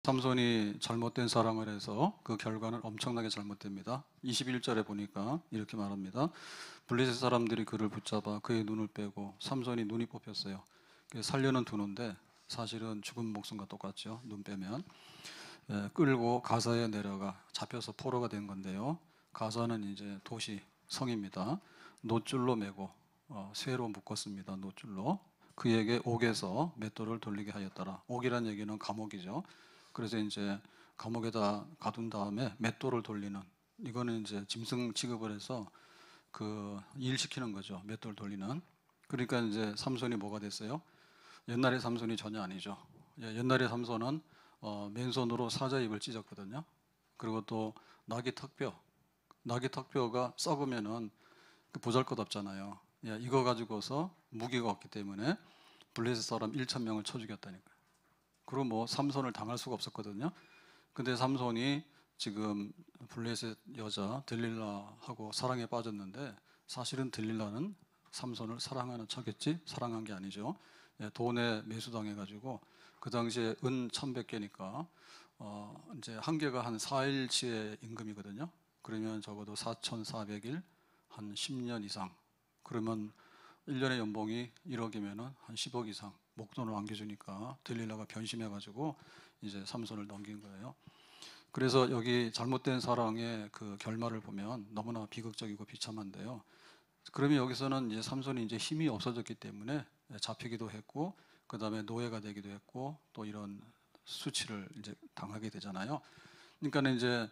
삼손이 잘못된 사랑을 해서 그 결과는 엄청나게 잘못됩니다. 21절에 보니까 이렇게 말합니다. 블레셋 사람들이 그를 붙잡아 그의 눈을 빼고 삼손이 눈이 뽑혔어요. 살려는 두는데 사실은 죽은 목숨과 똑같죠. 눈 빼면. 끌고 가사에 내려가 잡혀서 포로가 된 건데요. 가사는 이제 도시, 성입니다. 노줄로 매고 쇠로 묶었습니다. 노줄로. 그에게 옥에서 맷돌을 돌리게 하였더라. 옥이란 얘기는 감옥이죠. 그래서 이제 감옥에다 가둔 다음에 맷돌을 돌리는, 이거는 이제 짐승 취급을 해서 그 일 시키는 거죠. 맷돌 돌리는. 그러니까 이제 삼손이 뭐가 됐어요? 옛날의 삼손이 전혀 아니죠. 옛날의 삼손은 맨손으로 사자 입을 찢었거든요. 그리고 또 나귀 턱뼈가 썩으면은 보잘것없잖아요. 이거 가지고서 무기가 없기 때문에 블레셋 사람 1,000명을 쳐 죽였다니까요. 그리고 뭐 삼손을 당할 수가 없었거든요. 근데 삼손이 지금 블레셋 여자 들릴라하고 사랑에 빠졌는데, 사실은 들릴라는 삼손을 사랑하는 척했지 사랑한 게 아니죠. 돈에 매수당해가지고 그 당시에 은 1,100개니까 이제 한 개가 한 4일치의 임금이거든요. 그러면 적어도 4,400일, 한 10년 이상. 그러면 1년의 연봉이 1억이면은 한 10억 이상 목돈을 안겨주니까 들릴라가 변심해가지고 이제 삼손을 넘긴 거예요. 그래서 여기 잘못된 사랑의 그 결말을 보면 너무나 비극적이고 비참한데요. 그러면 여기서는 이제 삼손이 이제 힘이 없어졌기 때문에 잡히기도 했고, 그 다음에 노예가 되기도 했고, 또 이런 수치를 이제 당하게 되잖아요. 그러니까 이제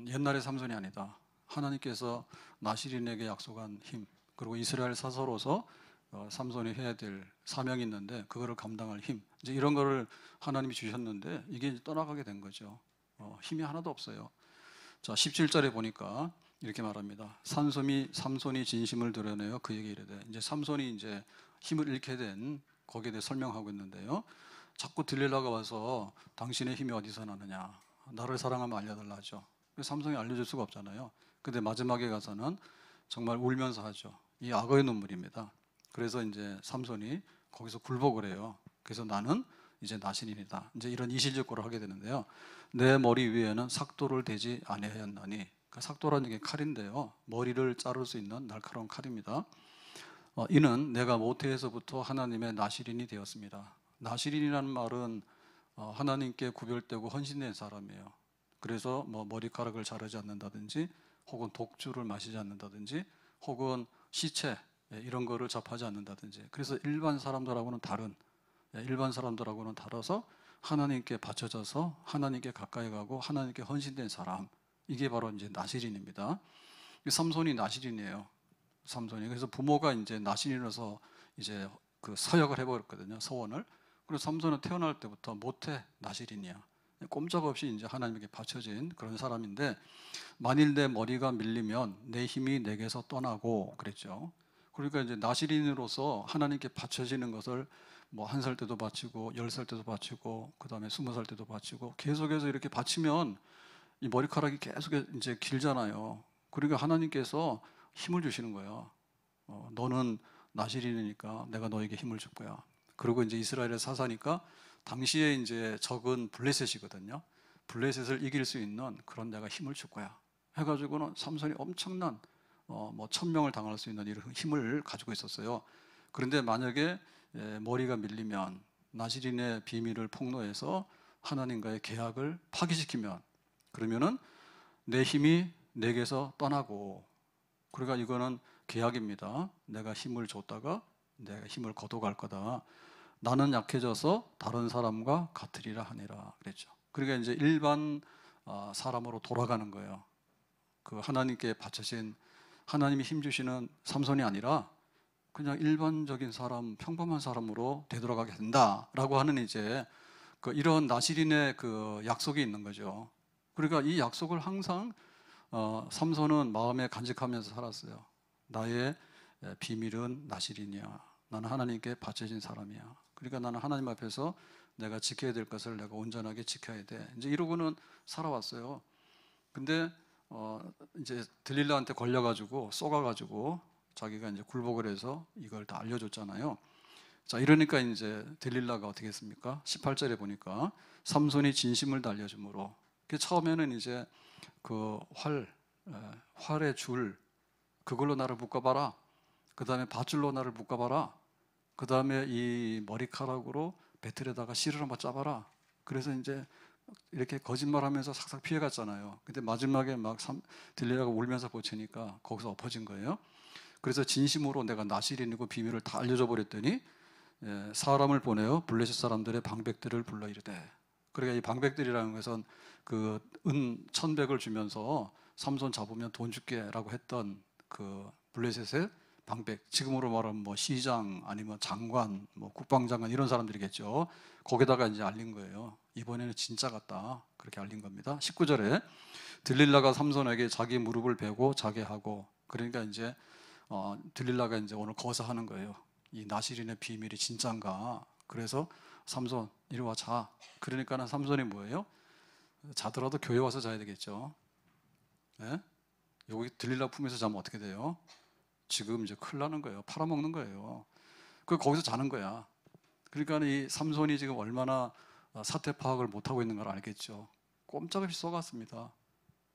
옛날의 삼손이 아니다. 하나님께서 나시린에게 약속한 힘, 그리고 이스라엘 사서로서 삼손이 해야 될 사명이 있는데 그거를 감당할 힘, 이제 이런 거를 하나님이 주셨는데 이게 떠나가게 된 거죠. 힘이 하나도 없어요. 자, 17절에 보니까 이렇게 말합니다. 삼손이 진심을 드러내어 그에게 이르되, 이제 삼손이 이제 힘을 잃게 된 거기에 대해 설명하고 있는데요. 자꾸 들릴라가 와서 당신의 힘이 어디서 나느냐, 나를 사랑하면 알려달라 하죠. 삼손이 알려줄 수가 없잖아요. 근데 마지막에 가서는 정말 울면서 하죠. 이 악어의 눈물입니다. 그래서 이제 삼손이 거기서 굴복을 해요. 그래서 나는 이제 나신이다. 이제 이런 이실직고를 하게 되는데요. 내 머리 위에는 삭도를 대지 아니하였나니. 그러니까 삭도라는 게 칼인데요. 머리를 자를 수 있는 날카로운 칼입니다. 이는 내가 모태에서부터 하나님의 나시린이 되었습니다. 나시린이라는 말은 하나님께 구별되고 헌신된 사람이에요. 그래서 뭐 머리카락을 자르지 않는다든지, 혹은 독주를 마시지 않는다든지, 혹은 시체 이런 거를 접하지 않는다든지. 그래서 일반 사람들하고는 달아서 하나님께 바쳐져서 하나님께 가까이 가고 하나님께 헌신된 사람, 이게 바로 이제 나시린입니다. 삼손이 나시린이에요. 삼손이. 그래서 부모가 이제 나시린으로서 이제 그 서역을 해버렸거든요. 서원을. 그래서 삼손은 태어날 때부터 모태 나시린이야. 꼼짝없이 이제 하나님에게 바쳐진 그런 사람인데, 만일 내 머리가 밀리면 내 힘이 내게서 떠나고 그랬죠. 그러니까 이제 나시린으로서 하나님께 바쳐지는 것을 뭐 1살 때도 바치고 10살 때도 바치고 그 다음에 20살 때도 바치고 계속해서 이렇게 바치면 이 머리카락이 계속 이제 길잖아요. 그러니까 하나님께서 힘을 주시는 거예요. 너는 나시린이니까 내가 너에게 힘을 줄 거야. 그리고 이제 이스라엘의 사사니까 당시에 이제 적은 블레셋이거든요. 블레셋을 이길 수 있는 그런 내가 힘을 줄 거야. 해가지고는 삼손이 엄청난 뭐 1,000명을 당할 수 있는 이런 힘을 가지고 있었어요. 그런데 만약에 머리가 밀리면, 나시린의 비밀을 폭로해서 하나님과의 계약을 파기시키면, 그러면은 내 힘이 내게서 떠나고, 그러니까 이거는 계약입니다. 내가 힘을 줬다가 내가 힘을 거둬갈 거다. 나는 약해져서 다른 사람과 같으리라 하니라 그랬죠. 그러니까 이제 일반 사람으로 돌아가는 거예요. 그 하나님께 바쳐진, 하나님이 힘 주시는 삼손이 아니라 그냥 일반적인 사람, 평범한 사람으로 되돌아가게 된다라고 하는 이제 그 이런 나시린의 그 약속이 있는 거죠. 그러니까 이 약속을 항상 삼손은 마음에 간직하면서 살았어요. 나의 비밀은 나시린이야. 나는 하나님께 바쳐진 사람이야. 그러니까 나는 하나님 앞에서 내가 지켜야 될 것을 내가 온전하게 지켜야 돼. 이제 이러고는 살아왔어요. 근데 이제 들릴라한테 걸려가지고 쏘가가지고 자기가 이제 굴복을 해서 이걸 다 알려줬잖아요. 자, 이러니까 이제 들릴라가 어떻게 했습니까? 18절에 보니까 삼손이 진심을 달려줌으로. 처음에는 이제 그 활의 줄, 그걸로 나를 묶어봐라. 그 다음에 밧줄로 나를 묶어봐라. 그 다음에 이 머리카락으로 배틀에다가 실을 한번 짜봐라. 그래서 이제 이렇게 거짓말하면서 삭삭 피해갔잖아요. 근데 마지막에 막 들릴라가 울면서 보채니까 거기서 엎어진 거예요. 그래서 진심으로 내가 나실인이고 비밀을 다 알려줘 버렸더니 사람을 보내어 블레셋 사람들의 방백들을 불러 이르되. 그러니까 이 방백들이라는 것은 그 은 1,100을 주면서 삼손 잡으면 돈 줄게라고 했던 그 블레셋의 방백, 지금으로 말하면 뭐 시장 아니면 장관, 뭐 국방장관 이런 사람들이겠죠. 거기다가 이제 알린 거예요. 이번에는 진짜 같다. 그렇게 알린 겁니다. 19절에 들릴라가 삼손에게 자기 무릎을 베고 자게 하고. 그러니까 이제 들릴라가 이제 오늘 거사하는 거예요. 이 나실인의 비밀이 진짠가. 그래서 삼손 이리 와 자. 그러니까는 삼손이 뭐예요? 자더라도 교회 와서 자야 되겠죠. 예? 여기 들릴라 품에서 자면 어떻게 돼요? 지금 이제 큰일 나는 거예요. 팔아먹는 거예요. 거기서 자는 거야. 그러니까 이 삼손이 지금 얼마나 사태 파악을 못하고 있는 걸 알겠죠. 꼼짝없이 쏘갔습니다.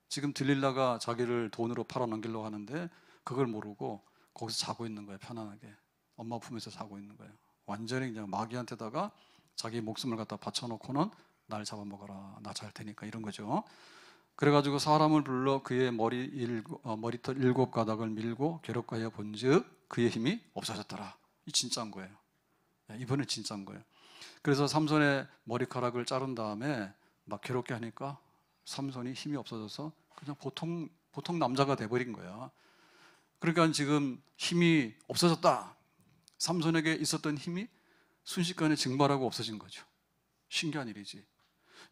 지금 들릴라가 자기를 돈으로 팔아넘기려고 하는데 그걸 모르고 거기서 자고 있는 거예요. 편안하게. 엄마 품에서 자고 있는 거예요. 완전히 그냥 마귀한테다가 자기 목숨을 갖다 바쳐놓고는 날 잡아먹어라. 나 잘 테니까 이런 거죠. 그래가지고 사람을 불러 그의 머리털 7가닥을 밀고 괴롭게 본즉 그의 힘이 없어졌더라. 이 진짜인 거예요. 이번엔 진짜인 거예요. 그래서 삼손의 머리카락을 자른 다음에 막 괴롭게 하니까 삼손이 힘이 없어져서 그냥 보통 남자가 돼버린 거야. 그러니까 지금 힘이 없어졌다. 삼손에게 있었던 힘이 순식간에 증발하고 없어진 거죠. 신기한 일이지.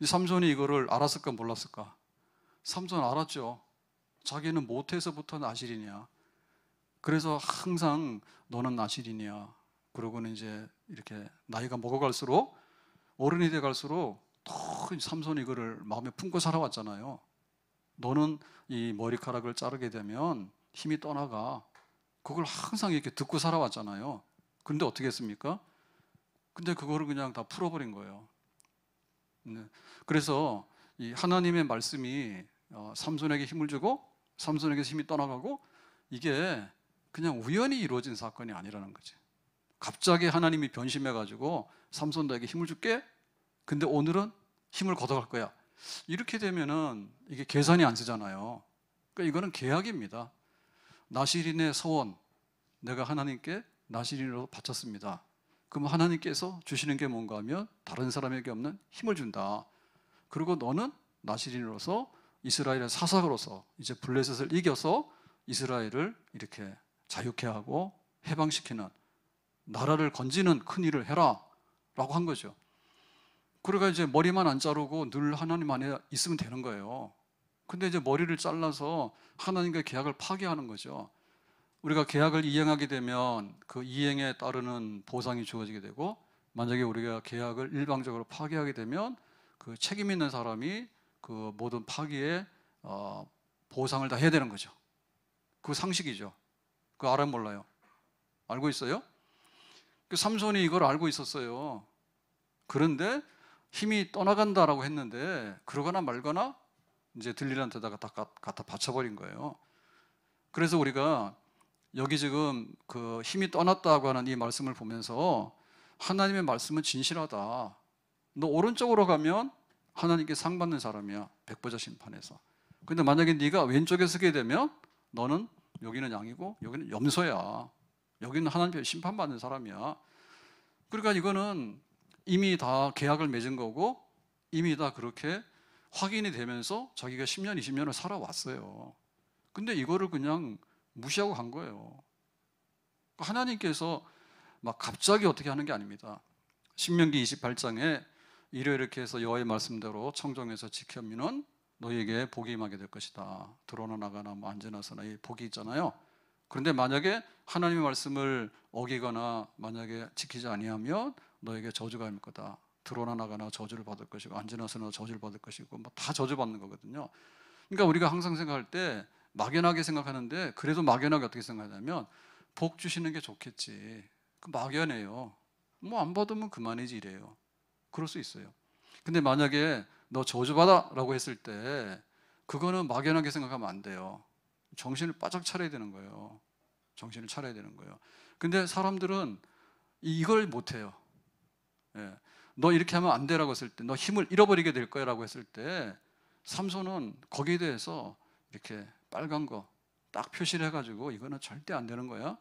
삼손이 이거를 알았을까 몰랐을까? 삼손 알았죠. 자기는 모태에서부터 나실이냐. 그래서 항상 너는 나실이냐. 그러고는 이제 이렇게 나이가 먹어갈수록 어른이 돼갈수록 더 삼손이 이거를 마음에 품고 살아왔잖아요. 너는 이 머리카락을 자르게 되면 힘이 떠나가. 그걸 항상 이렇게 듣고 살아왔잖아요. 근데 어떻게 했습니까? 근데 그거를 그냥 다 풀어버린 거예요. 그래서 이 하나님의 말씀이 삼손에게 힘을 주고 삼손에게서 힘이 떠나가고 이게 그냥 우연히 이루어진 사건이 아니라는 거지. 갑자기 하나님이 변심해가지고 삼손 너에게 힘을 줄게. 근데 오늘은 힘을 걷어갈 거야. 이렇게 되면은 이게 계산이 안 쓰잖아요. 그러니까 이거는 계약입니다. 나실인의 서원, 내가 하나님께 나실인으로 바쳤습니다. 그럼 하나님께서 주시는 게 뭔가 하면 다른 사람에게 없는 힘을 준다. 그리고 너는 나실인으로서 이스라엘의 사사로서 이제 블레셋을 이겨서 이스라엘을 이렇게 자유케 하고 해방시키는 나라를 건지는 큰 일을 해라 라고 한 거죠. 그러니까 이제 머리만 안 자르고 늘 하나님 안에 있으면 되는 거예요. 근데 이제 머리를 잘라서 하나님과 계약을 파기하는 거죠. 우리가 계약을 이행하게 되면 그 이행에 따르는 보상이 주어지게 되고, 만약에 우리가 계약을 일방적으로 파기하게 되면 그 책임 있는 사람이 그 모든 파기에 보상을 다 해야 되는 거죠. 그 상식이죠. 그거 알아요, 몰라요? 알고 있어요? 그 삼손이 이걸 알고 있었어요. 그런데 힘이 떠나간다라고 했는데 그러거나 말거나 이제 들릴라한테다가 다 갖다 바쳐버린 거예요. 그래서 우리가 여기 지금 그 힘이 떠났다고 하는 이 말씀을 보면서 하나님의 말씀은 진실하다. 너 오른쪽으로 가면 하나님께 상 받는 사람이야. 백보자 심판에서. 근데 만약에 네가 왼쪽에 서게 되면 너는 여기는 양이고 여기는 염소야. 여기는 하나님께 심판받는 사람이야. 그러니까 이거는 이미 다 계약을 맺은 거고 이미 다 그렇게 확인이 되면서 자기가 10년, 20년을 살아왔어요. 근데 이거를 그냥 무시하고 간 거예요. 하나님께서 막 갑자기 어떻게 하는 게 아닙니다. 신명기 28장에 이렇게 해서 여호와의 말씀대로 청정해서 지켜미는 너희에게 복이 임하게 될 것이다. 들어나 나가나 뭐 앉아나서나 이 복이 있잖아요. 그런데 만약에 하나님의 말씀을 어기거나 만약에 지키지 아니하면 너에게 저주가 임할 거다. 들어나 나가나 저주를 받을 것이고 앉아나서나 저주를 받을 것이고 뭐 다 저주받는 거거든요. 그러니까 우리가 항상 생각할 때 막연하게 생각하는데, 그래도 막연하게 어떻게 생각하냐면 복 주시는 게 좋겠지. 그 막연해요. 뭐 안 받으면 그만이지 이래요. 그럴 수 있어요. 근데 만약에 너 저주받아라고 했을 때 그거는 막연하게 생각하면 안 돼요. 정신을 바짝 차려야 되는 거예요. 정신을 차려야 되는 거예요. 근데 사람들은 이걸 못해요. 예. 너 이렇게 하면 안 돼라고 했을 때, 너 힘을 잃어버리게 될 거야 라고 했을 때 삼손은 거기에 대해서 이렇게 빨간 거 딱 표시를 해가지고 이거는 절대 안 되는 거야.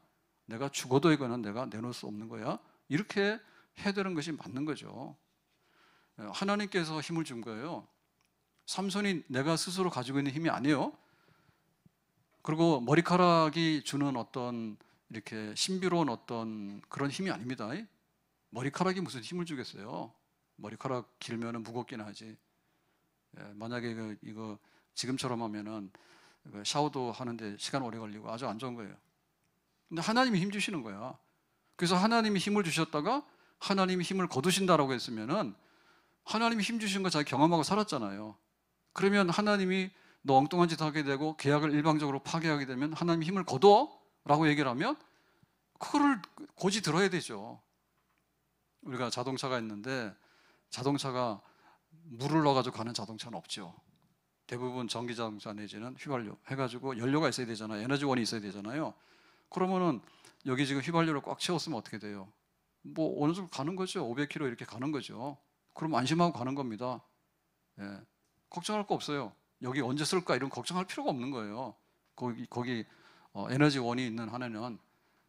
내가 죽어도 이거는 내가 내놓을 수 없는 거야. 이렇게 해야 되는 것이 맞는 거죠. 하나님께서 힘을 준 거예요. 삼손이 내가 스스로 가지고 있는 힘이 아니에요. 그리고 머리카락이 주는 어떤 이렇게 신비로운 어떤 그런 힘이 아닙니다. 머리카락이 무슨 힘을 주겠어요? 머리카락 길면은 무겁긴 하지. 만약에 이거 지금처럼 하면은 샤워도 하는데 시간 오래 걸리고 아주 안 좋은 거예요. 근데 하나님이 힘 주시는 거야. 그래서 하나님이 힘을 주셨다가 하나님이 힘을 거두신다라고 했으면은 하나님이 힘 주신 거 자기 경험하고 살았잖아요. 그러면 하나님이 너 엉뚱한 짓 하게 되고 계약을 일방적으로 파기하게 되면 하나님이 힘을 거둬 라고 얘기를 하면 그거를 고지 들어야 되죠. 우리가 자동차가 있는데 자동차가 물을 넣어가지고 가는 자동차는 없죠. 대부분 전기 자동차 내지는 휘발유 해가지고 연료가 있어야 되잖아요. 에너지원이 있어야 되잖아요. 그러면은 여기 지금 휘발유를 꽉 채웠으면 어떻게 돼요? 뭐 어느 정도 가는 거죠. 500km 이렇게 가는 거죠. 그럼 안심하고 가는 겁니다. 예. 걱정할 거 없어요. 여기 언제 쓸까 이런 걱정할 필요가 없는 거예요. 거기 에너지원이 있는 한에는.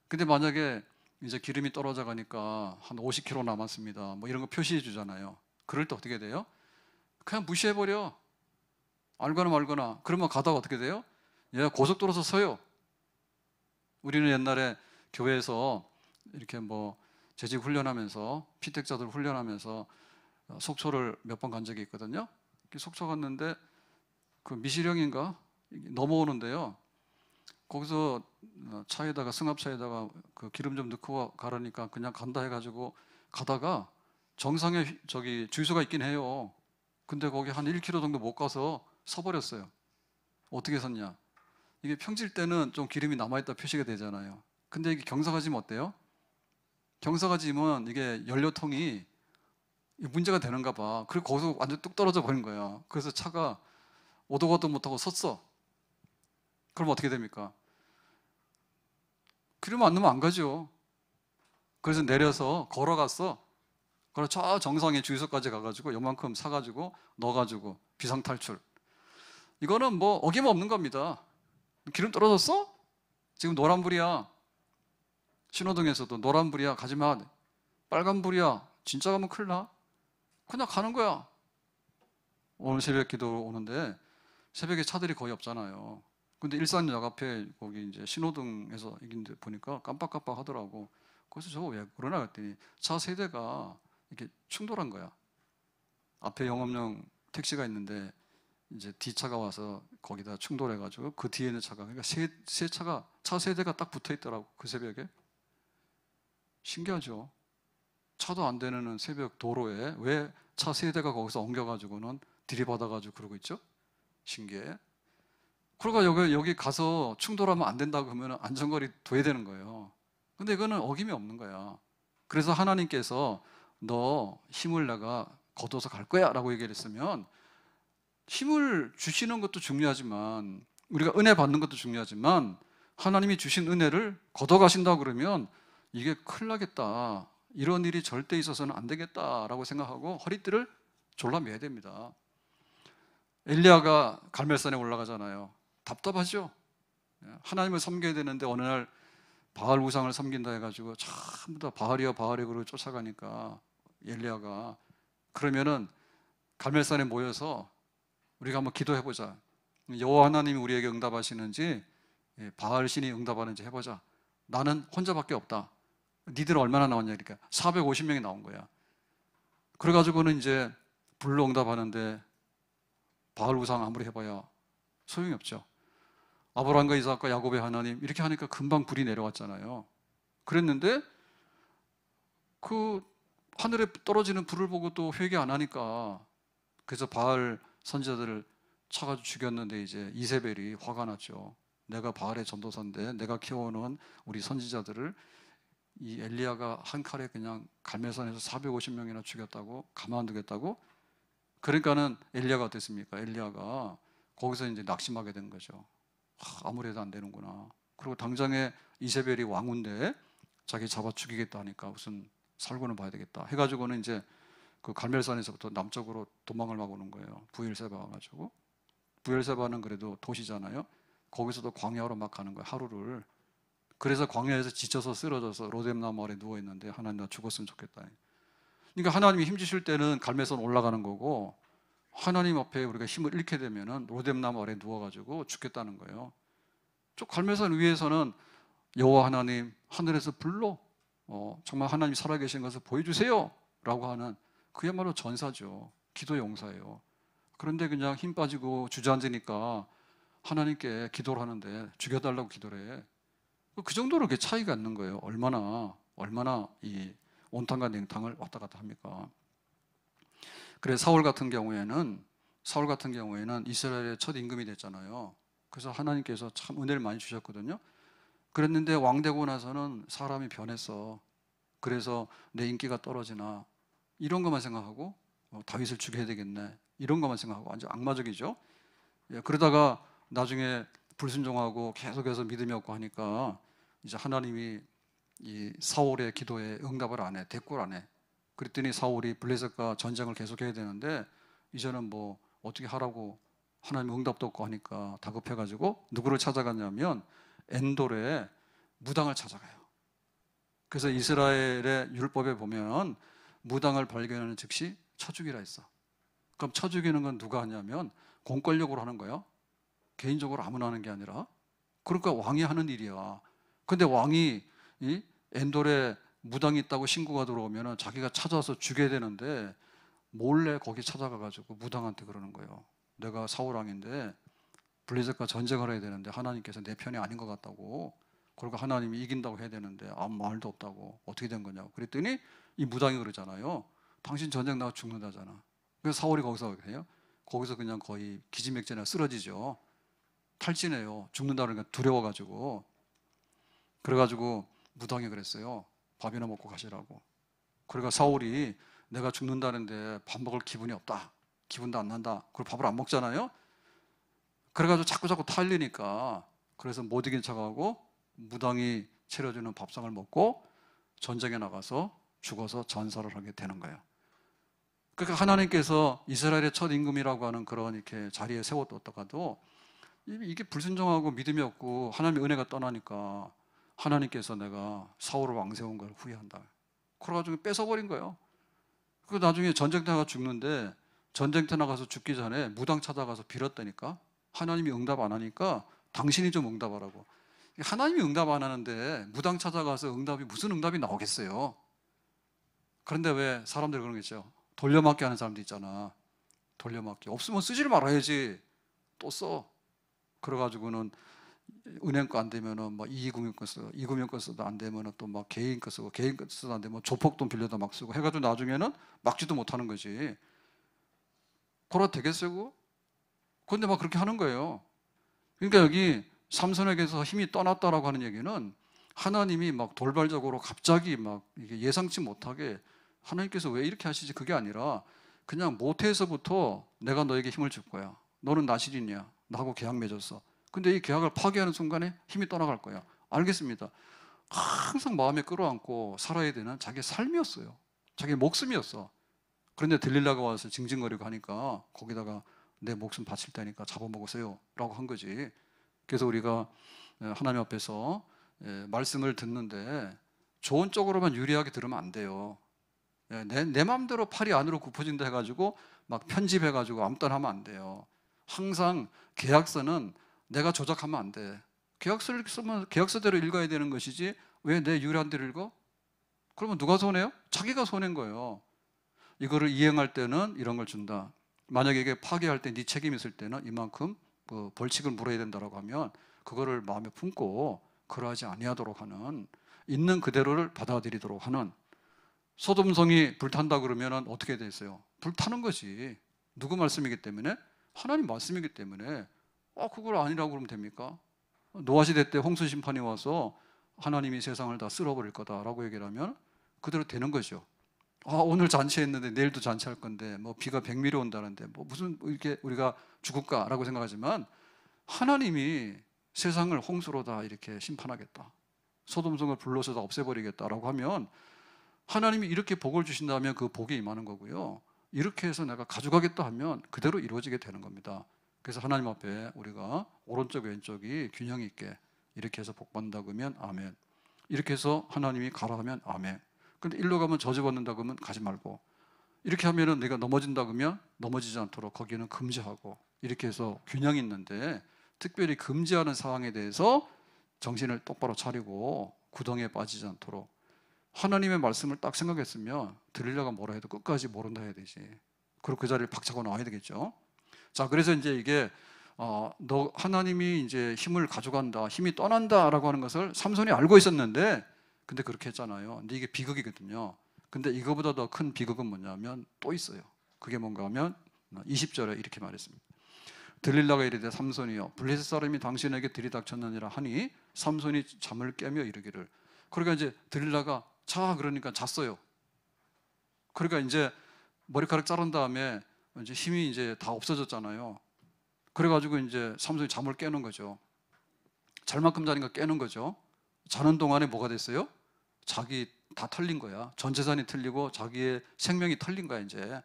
근데 만약에 이제 기름이 떨어져 가니까 한 50km 남았습니다. 뭐 이런 거 표시해 주잖아요. 그럴 때 어떻게 돼요? 그냥 무시해 버려. 알거나 말거나. 그러면 가다가 어떻게 돼요? 얘가 고속도로에서 서요. 우리는 옛날에 교회에서 이렇게 뭐 재직 훈련하면서 피택자들 훈련하면서 속초를 몇 번 간 적이 있거든요. 속초 갔는데 그 미시령인가 넘어오는데요. 거기서 차에다가 승합차에다가 그 기름 좀 넣고 가라니까 그냥 간다 해가지고 가다가 정상에 저기 주유소가 있긴 해요. 근데 거기 한 1km 정도 못 가서 서버렸어요. 어떻게 섰냐? 이게 평질 때는 좀 기름이 남아있다 표시가 되잖아요. 근데 이게 경사가 지면 어때요? 경사가 지면 이게 연료통이 문제가 되는가 봐. 그리고 거기서 완전 뚝 떨어져 버린 거야. 그래서 차가 오도 가도 못하고 섰어. 그럼 어떻게 됩니까? 기름 안 넣으면 안 가죠. 그래서 내려서 걸어갔어. 그래서 저 정상에 주유소까지 가가지고 요만큼 사가지고 넣어가지고 비상탈출. 이거는 뭐 어김없는 겁니다. 기름 떨어졌어? 지금 노란불이야. 신호등에서도 노란불이야. 가지마. 빨간불이야. 진짜 가면 큰일 나. 그냥 가는 거야. 오늘 새벽 기도 오는데 새벽에 차들이 거의 없잖아요. 근데 일산역 앞에 거기 이제 신호등에서 이긴데 보니까 깜빡깜빡 하더라고. 그래서 저거 왜 그러나 그랬더니 차 세대가 이렇게 충돌한 거야. 앞에 영업용 택시가 있는데 이제 뒤차가 와서 거기다 충돌해가지고 그 뒤에 있는 차가 그러니까 세 차가 차 세대가 딱 붙어 있더라고 그 새벽에. 신기하죠. 차도 안 되는 새벽 도로에 왜 차 세대가 거기서 엉겨가지고는 들이받아가지고 그러고 있죠? 신기해. 그러니까 여기 가서 충돌하면 안 된다고 하면 안전거리 둬야 되는 거예요. 근데 이거는 어김이 없는 거야. 그래서 하나님께서 너 힘을 내가 거둬서 갈 거야 라고 얘기를 했으면 힘을 주시는 것도 중요하지만 우리가 은혜 받는 것도 중요하지만 하나님이 주신 은혜를 걷어 가신다 그러면 이게 큰일 나겠다. 이런 일이 절대 있어서는 안 되겠다라고 생각하고 허리띠를 졸라매야 됩니다. 엘리야가 갈멜산에 올라가잖아요. 답답하죠. 하나님을 섬겨야 되는데 어느 날 바알 우상을 섬긴다 해가지고 전부 다 바알이여 바알이여 그러고 쫓아가니까 엘리야가 그러면은 갈멜산에 모여서 우리가 한번 기도해보자. 여호와 하나님이 우리에게 응답하시는지 바알 신이 응답하는지 해보자. 나는 혼자밖에 없다. 니들 얼마나 나왔냐 그러니까 450명이 나온 거야. 그래가지고는 이제 불로 응답하는데 바알 우상 아무리 해봐야 소용이 없죠. 아브라함과 이삭과 야곱의 하나님 이렇게 하니까 금방 불이 내려왔잖아요. 그랬는데 그 하늘에 떨어지는 불을 보고 또 회개 안 하니까 그래서 바알 선지자들을 쳐가지고 죽였는데 이제 이세벨이 화가 났죠. 내가 바알의 전도사인데 내가 키워놓은 우리 선지자들을 이 엘리야가 한 칼에 그냥 갈멜산에서 450명이나 죽였다고 가만 안 두겠다고? 그러니까는 엘리야가 어땠습니까? 엘리야가 거기서 이제 낙심하게 된 거죠. 아무래도 안 되는구나. 그리고 당장에 이세벨이 왕인데 자기 잡아 죽이겠다 하니까 무슨 살고는 봐야 되겠다 해가지고는 이제 그 갈멜산에서부터 남쪽으로 도망을 막 오는 거예요. 부엘세바 와가지고. 부엘세바는 그래도 도시잖아요. 거기서도 광야로 막 가는 거예요. 하루를. 그래서 광야에서 지쳐서 쓰러져서 로뎀나무 아래 누워 있는데 하나님 나 죽었으면 좋겠다. 그러니까 하나님이 힘주실 때는 갈멜산 올라가는 거고 하나님 앞에 우리가 힘을 잃게 되면은 로뎀나무 아래 누워가지고 죽겠다는 거예요. 저 갈멜산 위에서는 여호와 하나님 하늘에서 불러 정말 하나님이 살아계신 것을 보여주세요 라고 하는 그야말로 전사죠. 기도 용사예요. 그런데 그냥 힘 빠지고 주저앉으니까 하나님께 기도를 하는데 죽여달라고 기도를 해. 그 정도로 그 차이가 있는 거예요. 얼마나 이 온탕과 냉탕을 왔다 갔다 합니까? 그래서 사울 같은 경우에는 이스라엘의 첫 임금이 됐잖아요. 그래서 하나님께서 참 은혜를 많이 주셨거든요. 그랬는데 왕 되고 나서는 사람이 변했어. 그래서 내 인기가 떨어지나 이런 것만 생각하고 다윗을 죽여야 되겠네 이런 것만 생각하고 완전 악마적이죠. 그러다가 나중에 불순종하고 계속해서 믿음이 없고 하니까 이제 하나님이 이 사울의 기도에 응답을 안 해, 대꾸를 안 해. 그랬더니 사울이 블레셋과 전쟁을 계속해야 되는데 이제는 뭐 어떻게 하라고 하나님 응답도 없고 하니까 다급해가지고 누구를 찾아갔냐면 엔돌에 무당을 찾아가요. 그래서 이스라엘의 율법에 보면 무당을 발견하는 즉시 쳐 죽이라 했어. 그럼 쳐 죽이는 건 누가 하냐면 공권력으로 하는 거예요. 개인적으로 아무나 하는 게 아니라. 그러니까 왕이 하는 일이야. 근데 왕이 이 엔돌에 무당이 있다고 신고가 들어오면 자기가 찾아서 죽여야 되는데 몰래 거기 찾아가가지고 무당한테 그러는 거예요. 내가 사울왕인데 블레셋과 전쟁을 해야 되는데 하나님께서 내 편이 아닌 것 같다고. 그리고 하나님이 이긴다고 해야 되는데 아무 말도 없다고. 어떻게 된 거냐고. 그랬더니 이 무당이 그러잖아요. 당신 전쟁 나가 죽는다잖아. 그래서 사울이 거기서 해요. 거기서 그냥 거의 기지맥진에 쓰러지죠. 탈진해요. 죽는다 그러니까 두려워가지고. 그래가지고 무당이 그랬어요. 밥이나 먹고 가시라고. 그러니까 사울이 내가 죽는다는데 밥 먹을 기분이 없다. 기분도 안 난다. 그리고 밥을 안 먹잖아요. 그래가지고 자꾸 탈리니까 그래서 못 이긴 척하고 무당이 차려주는 밥상을 먹고 전쟁에 나가서 죽어서 전사를 하게 되는 거예요. 그러니까 하나님께서 이스라엘의 첫 임금이라고 하는 그런 이렇게 자리에 세웠다가도 이게 불순종하고 믿음이 없고 하나님의 은혜가 떠나니까 하나님께서 내가 사울을 왕 세운 걸 후회한다. 그래가지고 뺏어버린 거예요. 그 나중에 전쟁터 나가 죽는데 전쟁터 나가서 죽기 전에 무당 찾아가서 빌었다니까. 하나님이 응답 안 하니까 당신이 좀 응답하라고. 하나님이 응답 안 하는데 무당 찾아가서 무슨 응답이 나오겠어요. 그런데 왜 사람들이 그런 거 있죠. 돌려막기 하는 사람도 있잖아. 돌려막기. 없으면 쓰지를 말아야지. 또 써. 그래가지고는 은행 거 안 되면은 막 이금융 거 쓰고, 이금융 거 써도 안 되면은 또 막 개인 거 쓰고, 개인 거 써도 안 되면 조폭돈 빌려다 막 쓰고 해가지고 나중에는 막지도 못하는 거지. 그러다 되겠어요? 그런데 막 그렇게 하는 거예요. 그러니까 여기 삼손에게서 힘이 떠났다라고 하는 얘기는 하나님이 막 돌발적으로 갑자기 막 이게 예상치 못하게 하나님께서 왜 이렇게 하시지 그게 아니라 그냥 모태에서부터 내가 너에게 힘을 줄 거야. 너는 나실이냐? 나하고 계약 맺었어. 근데 이 계약을 파기하는 순간에 힘이 떠나갈 거야. 알겠습니다. 항상 마음에 끌어안고 살아야 되는 자기의 삶이었어요. 자기의 목숨이었어. 그런데 들릴라가 와서 징징거리고 하니까 거기다가 내 목숨 바칠 테니까 잡아먹으세요 라고 한 거지. 그래서 우리가 하나님 앞에서 말씀을 듣는데 좋은 쪽으로만 유리하게 들으면 안 돼요. 내 마음대로 팔이 안으로 굽어진다 해가지고 막 편집해가지고 아무 때나 하면 안 돼요. 항상 계약서는 내가 조작하면 안 돼. 계약서를 쓰면 계약서대로 읽어야 되는 것이지 왜 내 유리한 대로 읽어? 그러면 누가 손해요? 자기가 손해인 거예요. 이거를 이행할 때는 이런 걸 준다. 만약에 이게 파기할 때 네 책임이 있을 때는 이만큼 그 벌칙을 물어야 된다라고 하면 그거를 마음에 품고 그러하지 아니하도록 하는 있는 그대로를 받아들이도록 하는. 소돔성이 불탄다 그러면 어떻게 됐어요? 불타는 거지. 누구 말씀이기 때문에? 하나님 말씀이기 때문에 그걸 아니라고 그러면 됩니까? 노아 시대 때 홍수 심판이 와서 하나님이 세상을 다 쓸어버릴 거다라고 얘기를 하면 그대로 되는 거죠. 오늘 잔치했는데 내일도 잔치할 건데 뭐 비가 100mm 온다는데 뭐 무슨 이렇게 우리가 죽을까라고 생각하지만 하나님이 세상을 홍수로 다 이렇게 심판하겠다, 소돔성을 불로서 다 없애버리겠다라고 하면 하나님이 이렇게 복을 주신다면 그 복이 임하는 거고요. 이렇게 해서 내가 가져가겠다 하면 그대로 이루어지게 되는 겁니다. 그래서 하나님 앞에 우리가 오른쪽 왼쪽이 균형 있게 이렇게 해서 복 받는다 그러면 아멘, 이렇게 해서 하나님이 가라 하면 아멘. 근데 일로 가면 저주받는다 그러면 가지 말고, 이렇게 하면은 내가 넘어진다 그러면 넘어지지 않도록 거기는 금지하고, 이렇게 해서 균형이 있는데 특별히 금지하는 상황에 대해서 정신을 똑바로 차리고 구덩이에 빠지지 않도록 하나님의 말씀을 딱 생각했으면 들리려가 뭐라 해도 끝까지 모른다 해야 되지. 그리고 그 자리를 박차고 나와야 되겠죠. 자, 그래서 이제 이게 너 하나님이 이제 힘을 가져간다, 힘이 떠난다라고 하는 것을 삼손이 알고 있었는데, 근데 그렇게 했잖아요. 근데 이게 비극이거든요. 근데 이거보다 더 큰 비극은 뭐냐면 또 있어요. 그게 뭔가 하면 20절에 이렇게 말했습니다. 들릴라가 이르되 삼손이여 블레셋 사람이 당신에게 들이닥쳤느니라 하니 삼손이 잠을 깨며 이르기를. 그러니까 이제 들릴라가 자 그러니까 잤어요. 그러니까 이제 머리카락 자른 다음에 이제 힘이 이제 다 없어졌잖아요. 그래가지고 이제 삼손이 잠을 깨는 거죠. 잘 만큼 자니까 깨는 거죠. 자는 동안에 뭐가 됐어요? 자기 다 털린 거야. 전 재산이 털리고 자기의 생명이 털린 거야 이제.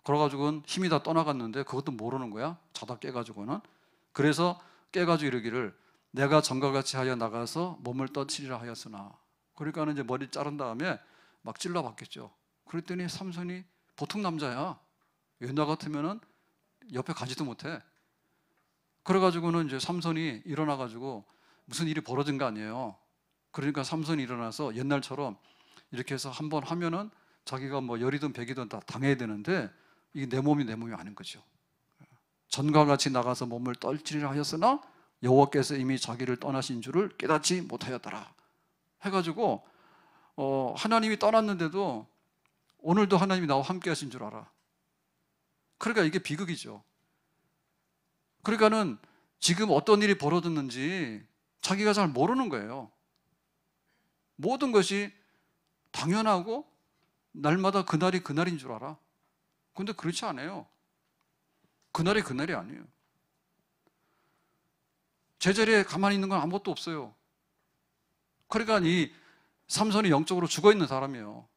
그래가지고는 힘이 다 떠나갔는데 그것도 모르는 거야. 자다 깨가지고는. 그래서 깨가지고 이르기를 내가 전과 같이 하여 나가서 몸을 떠치리라 하였으나. 그러니까는 이제 머리 자른 다음에 막 찔러 봤겠죠. 그랬더니 삼손이 보통 남자야. 옛날 같으면은 옆에 가지도 못해. 그래가지고는 이제 삼손이 일어나가지고 무슨 일이 벌어진 거 아니에요. 그러니까 삼손이 일어나서 옛날처럼 이렇게 해서 한번 하면은 자기가 뭐 열이든 백이든 다 당해야 되는데 이게 내 몸이 아닌 거죠. 전과 같이 나가서 몸을 떨치리라 하였으나 여호와께서 이미 자기를 떠나신 줄을 깨닫지 못하였더라 해가지고 하나님이 떠났는데도 오늘도 하나님이 나와 함께 하신 줄 알아. 그러니까 이게 비극이죠. 그러니까는 지금 어떤 일이 벌어졌는지 자기가 잘 모르는 거예요. 모든 것이 당연하고 날마다 그날이 그날인 줄 알아. 근데 그렇지 않아요. 그날이 그날이 아니에요. 제자리에 가만히 있는 건 아무것도 없어요. 그러니까 이 삼손이 영적으로 죽어있는 사람이에요.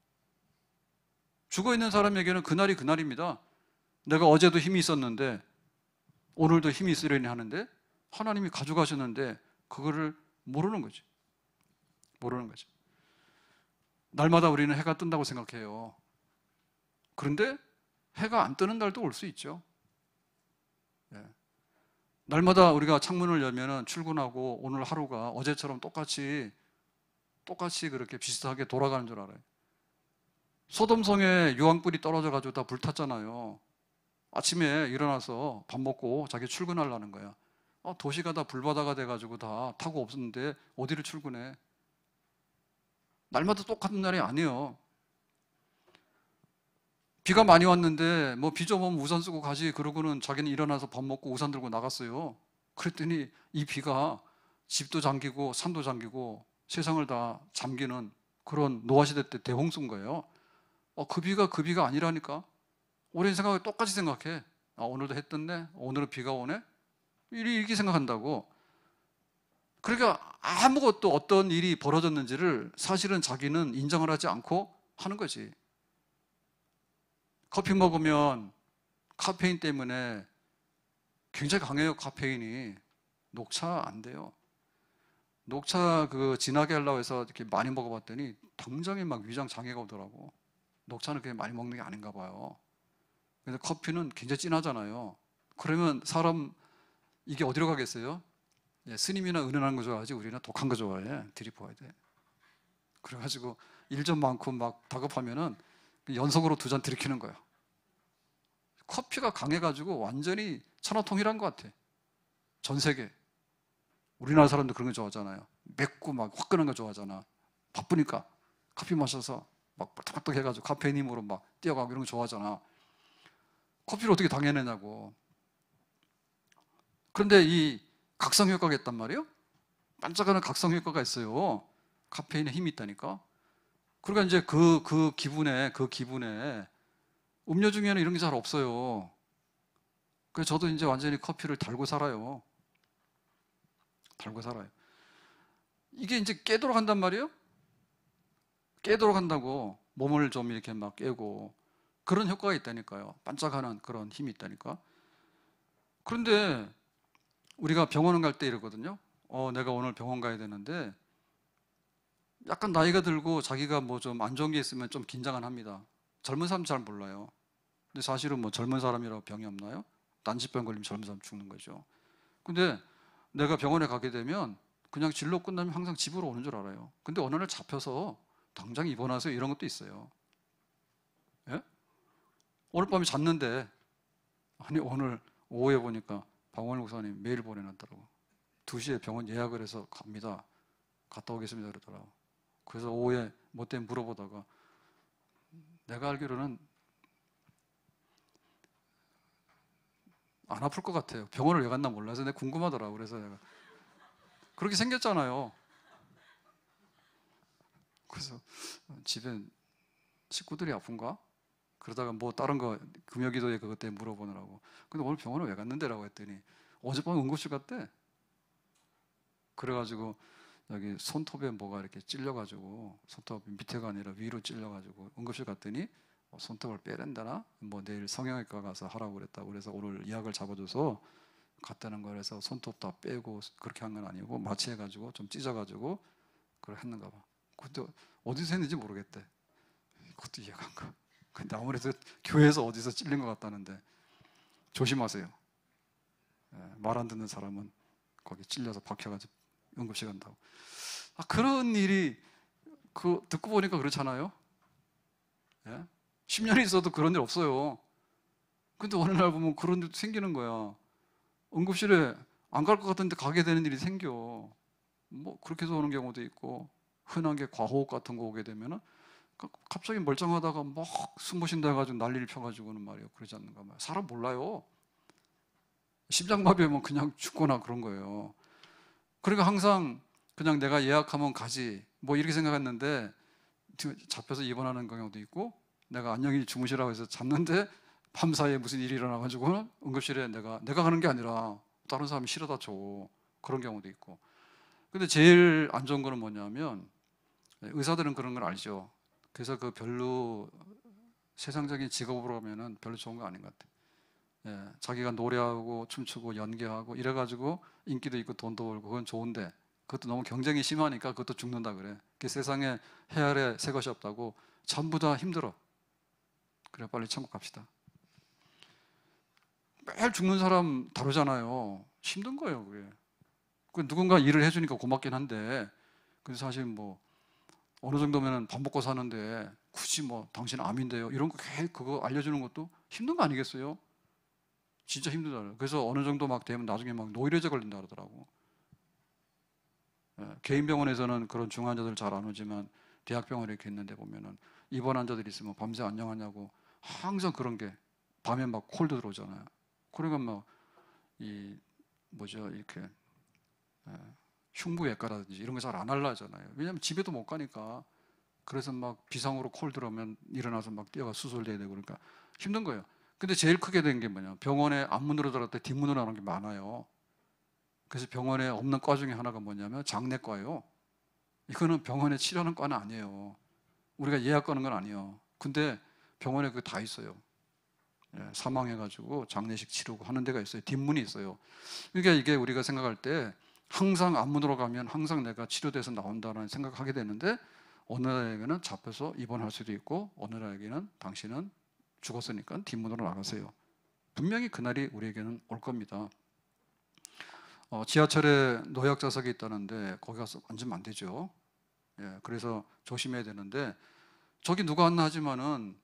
죽어있는 사람에게는 그날이 그날입니다. 내가 어제도 힘이 있었는데 오늘도 힘이 있으려니 하는데 하나님이 가져가셨는데 그거를 모르는 거지. 모르는 거지. 날마다 우리는 해가 뜬다고 생각해요. 그런데 해가 안 뜨는 날도 올 수 있죠. 예. 날마다 우리가 창문을 열면 출근하고 오늘 하루가 어제처럼 똑같이 그렇게 비슷하게 돌아가는 줄 알아요. 소돔성에 유황불이 떨어져가지고 다 불탔잖아요. 아침에 일어나서 밥 먹고 자기 출근하려는 거야. 도시가 다 불바다가 돼가지고 다 타고 없었는데 어디를 출근해? 날마다 똑같은 날이 아니에요. 비가 많이 왔는데 뭐 비 좀 오면 우산 쓰고 가지 그러고는 자기는 일어나서 밥 먹고 우산 들고 나갔어요. 그랬더니 이 비가 집도 잠기고 산도 잠기고 세상을 다 잠기는 그런 노아시대 때 대홍수인 거예요. 그 비가 아니라니까. 우리는 생각을 똑같이 생각해. 오늘도 해 떴네? 오늘은 비가 오네? 이렇게 생각한다고. 그러니까 아무것도 어떤 일이 벌어졌는지를 사실은 자기는 인정을 하지 않고 하는 거지. 커피 먹으면 카페인 때문에 굉장히 강해요. 카페인이. 녹차 안 돼요. 녹차 진하게 하려고 해서 이렇게 많이 먹어봤더니 당장에 막 위장 장애가 오더라고. 녹차는 그렇게 많이 먹는 게 아닌가 봐요. 근데 커피는 굉장히 진하잖아요. 그러면 사람 이게 어디로 가겠어요? 스님이나 은은한 거 좋아하지 우리는 독한 거 좋아해. 들이부어야 돼. 그래가지고 일 좀 많고 막 다급하면은 연속으로 2잔 들이키는 거야. 커피가 강해가지고 완전히 천하통일한 것 같아. 전 세계. 우리나라 사람도 그런 거 좋아하잖아요. 맵고 막 화끈한 거 좋아하잖아. 바쁘니까 커피 마셔서 막 빡빡 해가지고 카페인 힘으로 막 뛰어가고 이런 거 좋아하잖아. 커피를 어떻게 당해내냐고. 그런데 이 각성 효과가 있단 말이에요. 반짝하는 각성 효과가 있어요. 카페인에 힘이 있다니까. 그러니까 이제 그 기분에 음료 중에는 이런 게 잘 없어요. 그래서 저도 이제 완전히 커피를 달고 살아요. 달고 살아요. 이게 이제 깨도록 한단 말이에요. 깨도록 한다고 몸을 좀 이렇게 막 깨고 그런 효과가 있다니까요. 반짝하는 그런 힘이 있다니까. 그런데 우리가 병원을 갈 때 이러거든요. 내가 오늘 병원 가야 되는데 약간 나이가 들고 자기가 뭐 좀 안 좋은 게 있으면 좀 긴장을 합니다. 젊은 사람 잘 몰라요. 근데 사실은 뭐 젊은 사람이라고 병이 없나요? 난치병 걸리면 젊은 사람 죽는 거죠. 근데 내가 병원에 가게 되면 그냥 진료 끝나면 항상 집으로 오는 줄 알아요. 근데 어느 날 잡혀서 당장 입원하세요 이런 것도 있어요. 예? 오늘 밤에 잤는데 아니 오늘 오후에 보니까 박원일 목사님 메일 보내놨더라고. 2시에 병원 예약을 해서 갑니다. 갔다 오겠습니다 그러더라고. 그래서 오후에 뭐 때문에 물어보다가 내가 알기로는 안 아플 것 같아요. 병원을 왜 갔나 몰라서 내가 궁금하더라고. 그래서 내가 그렇게 생겼잖아요. 그래서 집에 식구들이 아픈가? 그러다가 뭐 다른 거 금요기도에 그것 때문에 물어보느라고. 근데 오늘 병원을 왜 갔는데라고 했더니 어젯밤에 응급실 갔대. 그래가지고 여기 손톱에 뭐가 이렇게 찔려가지고 손톱 밑에가 아니라 위로 찔려가지고 응급실 갔더니 손톱을 빼낸다나 뭐 내일 성형외과 가서 하라고 그랬다고. 그래서 오늘 예약을 잡아줘서 갔다는 거라서 손톱 다 빼고 그렇게 한 건 아니고 마취해가지고 좀 찢어가지고 그걸 했는가 봐. 그것도 어디서 했는지 모르겠대. 그것도 이해가 안 가. 근데 아무래도 교회에서 어디서 찔린 것 같다는데 조심하세요. 말 안 듣는 사람은 거기 찔려서 박혀가지고 응급실 간다고. 그런 일이 듣고 보니까 그렇잖아요. 10년이 있어도 그런 일 없어요. 근데 어느 날 보면 그런 일도 생기는 거야. 응급실에 안 갈 것 같은데 가게 되는 일이 생겨. 뭐 그렇게 해서 오는 경우도 있고 흔한 게 과호흡 같은 거 오게 되면은 갑자기 멀쩡하다가 막 숨 못 쉰다 해가지고 난리를 펴가지고는 말이에요. 그러지 않는가 말이에요. 사람 몰라요. 심장마비면 그냥 죽거나 그런 거예요. 그러니까 항상 그냥 내가 예약하면 가지 뭐 이렇게 생각했는데 잡혀서 입원하는 경우도 있고 내가 안녕히 주무시라고 해서 잤는데 밤사이에 무슨 일이 일어나가지고 응급실에 내가 가는 게 아니라 다른 사람이 실어다 줘. 그런 경우도 있고. 근데 제일 안 좋은 거는 뭐냐면 의사들은 그런 걸 알죠. 그래서 별로 세상적인 직업으로 하면은 별로 좋은 거 아닌 것 같아요. 자기가 노래하고 춤추고 연기하고 이래가지고 인기도 있고 돈도 벌고 그건 좋은데 그것도 너무 경쟁이 심하니까 그것도 죽는다 그래. 그 세상에 해아래 새 것이 없다고 전부 다 힘들어. 그래 빨리 천국 갑시다. 매일 죽는 사람 다루잖아요. 힘든 거예요 그게. 누군가 일을 해주니까 고맙긴 한데 근데 사실 뭐 어느 정도면 밥 먹고 사는데 굳이 뭐 당신 암인데요 이런 거 그거 알려주는 것도 힘든 거 아니겠어요? 진짜 힘들잖아요. 그래서 어느 정도 막 되면 나중에 막 노이로제 걸린다 그러더라고. 개인 병원에서는 그런 중환자들 잘 안 오지만 대학병원에 이렇게 있는데 보면은 입원 환자들이 있으면 밤새 안녕하냐고 항상 그런 게 밤에 막 콜도 들어오잖아요. 그러니까 막 이렇게 흉부외과라든지 이런 거 잘 안 하려 하잖아요. 왜냐면 집에도 못 가니까. 그래서 막 비상으로 콜 들어오면 일어나서 막 뛰어가 수술해야 되고 그러니까 힘든 거예요. 근데 제일 크게 된 게 뭐냐? 병원에 앞문으로 들어갈 때 뒷문으로 나오는 게 많아요. 그래서 병원에 없는 과 중에 하나가 뭐냐면 장내과예요. 이거는 병원에 치료하는 과는 아니에요. 우리가 예약하는 건 아니에요. 근데 병원에 그게 다 있어요. 사망해가지고 장례식 치르고 하는 데가 있어요. 뒷문이 있어요. 그러니까 이게 우리가 생각할 때 항상 앞문으로 가면 항상 내가 치료돼서 나온다는 생각하게 되는데 어느 날에게는 잡혀서 입원할 수도 있고 어느 날에게는 당신은 죽었으니까 뒷문으로 나가세요. 분명히 그날이 우리에게는 올 겁니다. 지하철에 노약 좌석이 있다는데 거기 가서 앉으면 안 되죠. 그래서 조심해야 되는데 저기 누가 왔나 하지만은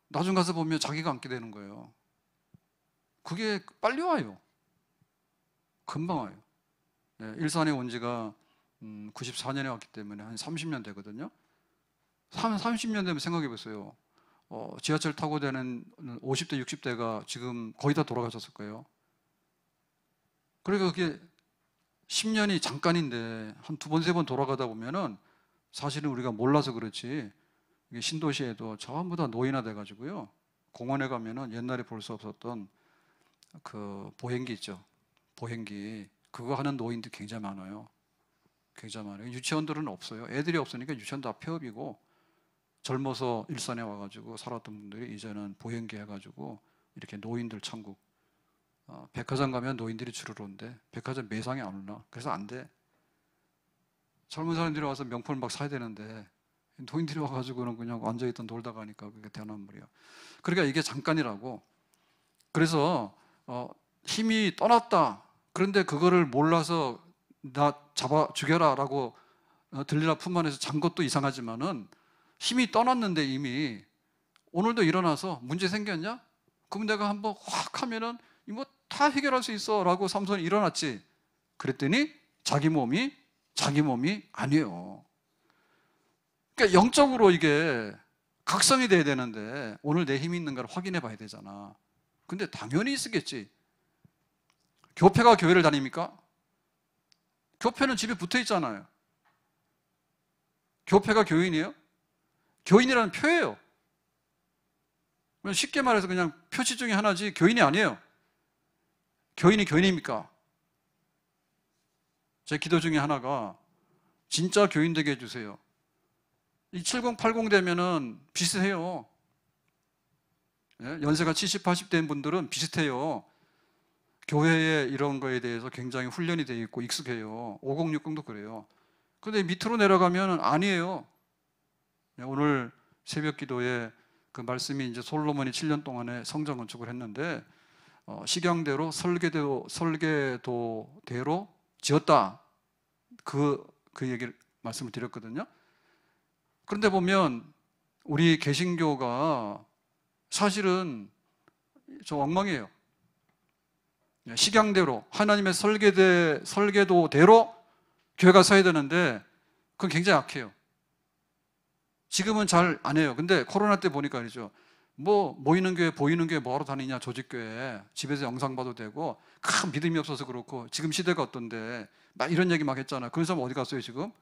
나중 가서 보면 자기가 앉게 되는 거예요. 그게 빨리 와요. 금방 와요. 일산에 온 지가 94년에 왔기 때문에 한 30년 되거든요. 30년 되면 생각해 보세요. 지하철 타고 되는 50대, 60대가 지금 거의 다 돌아가셨을 거예요. 그러니까 그게 10년이 잠깐인데 한 2번, 3번 돌아가다 보면은 사실은 우리가 몰라서 그렇지 이게 신도시에도 전부 다 노인화 돼가지고요. 공원에 가면은 옛날에 볼 수 없었던 그 보행기 있죠. 보행기 그거 하는 노인들 굉장히 많아요. 굉장히 많아요. 유치원들은 없어요. 애들이 없으니까 유치원 다 폐업이고 젊어서 일산에 와가지고 살았던 분들이 이제는 보행기 해가지고 이렇게 노인들 천국. 백화점 가면 노인들이 주르르 오는데 백화점 매상이 안 오나? 그래서 안 돼. 젊은 사람들이 와서 명품을 막 사야 되는데 노인들이 와가지고는 그냥 앉아있던 놀다가 하니까 그게 대나무이야. 그러니까 이게 잠깐이라고. 그래서 힘이 떠났다. 그런데 그거를 몰라서 나 잡아 죽여라 라고 들리라 품안에서 잔 것도 이상하지만은 힘이 떠났는데 이미 오늘도 일어나서 문제 생겼냐? 그럼 내가 한번 확 하면은 뭐 다 해결할 수 있어 라고 삼손이 일어났지. 그랬더니 자기 몸이 아니에요. 그러니까 영적으로 이게 각성이 돼야 되는데 오늘 내 힘이 있는가를 확인해 봐야 되잖아. 근데 당연히 있겠지. 교회가 교회를 다닙니까? 교회는 집에 붙어 있잖아요. 교회가 교인이에요? 교인이라는 표예요. 쉽게 말해서 그냥 표시 중에 하나지 교인이 아니에요. 교인이 교인입니까? 제 기도 중에 하나가 진짜 교인 되게 해주세요. 이 70, 80 되면은 비슷해요. 연세가 70, 80 된 분들은 비슷해요. 교회에 이런 거에 대해서 굉장히 훈련이 되어 있고 익숙해요. 50, 60도 그래요. 근데 밑으로 내려가면 아니에요. 오늘 새벽 기도에 그 말씀이 이제 솔로몬이 7년 동안에 성전 건축을 했는데 식양대로 설계도대로 지었다. 그 얘기를 말씀을 드렸거든요. 그런데 보면 우리 개신교가 사실은 좀 엉망이에요. 식양대로 하나님의 설계도대로 교회가 서야 되는데 그건 굉장히 약해요. 지금은 잘 안 해요. 근데 코로나 때 보니까 그러죠. 뭐 모이는 교회 보이는 교회 뭐하러 다니냐, 조직교회 집에서 영상 봐도 되고 큰 믿음이 없어서 그렇고 지금 시대가 어떤데 막 이런 얘기 막 했잖아. 그런 사람 어디 갔어요 지금?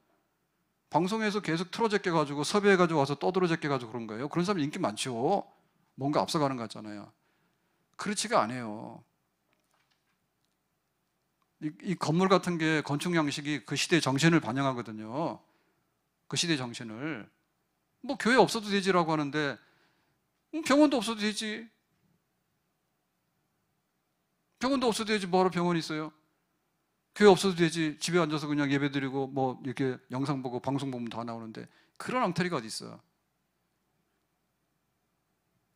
방송에서 계속 틀어제껴가지고 섭외해가지고 와서 떠들어제껴가지고 그런 거예요. 그런 사람 인기 많죠. 뭔가 앞서가는 것 같잖아요. 그렇지가 않아요. 이 건물 같은 게 건축 양식이 그 시대의 정신을 반영하거든요. 그 시대의 정신을. 뭐 교회 없어도 되지라고 하는데 병원도 없어도 되지. 병원도 없어도 되지. 뭐하러 병원이 있어요? 교회 없어도 되지. 집에 앉아서 그냥 예배 드리고 뭐 이렇게 영상 보고 방송 보면 다 나오는데 그런 엉터리가 어디 있어요?